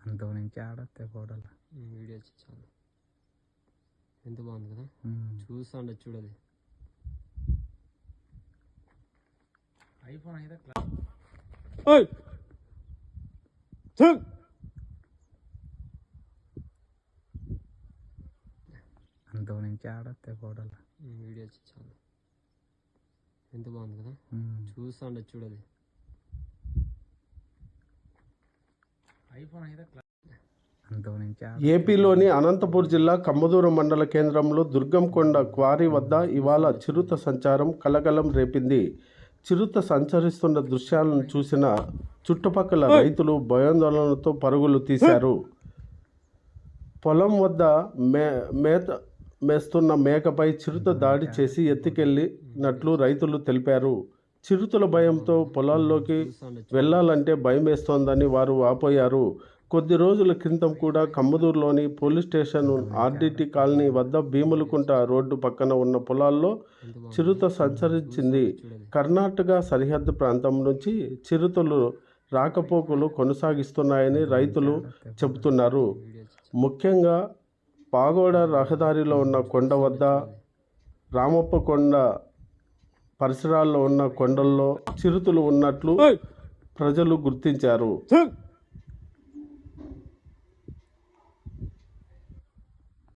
అంత నుంచి ఆడొస్తే ఫోటోలు వీడియో వచ్చి చాలా ఎంత బాగుంది కదా. చూస్తా ఉండదు చూడది. ఐఫోన్ అయితే అంత నుంచి ఆడొస్తే ఫోటోలు వీడియో వచ్చి చాలా ఎంత బాగుంది కదా. చూస్తా ఉండదు చూడది. ఐఫోన్ అయితే ఏపీలోని అనంతపూర్ జిల్లా కమ్మదూరు మండల కేంద్రంలో దుర్గంకొండ క్వారీ వద్ద ఇవాళ చిరుత సంచారం కలకలం రేపింది. చిరుత సంచరిస్తున్న దృశ్యాలను చూసిన చుట్టుపక్కల రైతులు భయాందోళనతో పరుగులు తీశారు. పొలం వద్ద మేస్తున్న మేకపై చిరుత దాడి చేసి ఎత్తుకెళ్లినట్లు రైతులు తెలిపారు. చిరుతల భయంతో పొలాల్లోకి వెళ్లాలంటే భయమేస్తోందని వారు వాపోయారు. కొద్ది రోజుల క్రితం కూడా కమ్మదూరులోని పోలీస్ స్టేషన్ ఆర్డిటి కాలనీ వద్ద భీములకుంట రోడ్డు పక్కన ఉన్న పొలాల్లో చిరుత సంచరించింది. కర్ణాటక సరిహద్దు ప్రాంతం నుంచి చిరుతలు రాకపోకలు కొనసాగిస్తున్నాయని రైతులు చెబుతున్నారు. ముఖ్యంగా పాగోడ రహదారిలో ఉన్న కొండ వద్ద, రామప్ప కొండ పరిసరాల్లో ఉన్న కొండల్లో చిరుతలు ఉన్నట్లు ప్రజలు గుర్తించారు.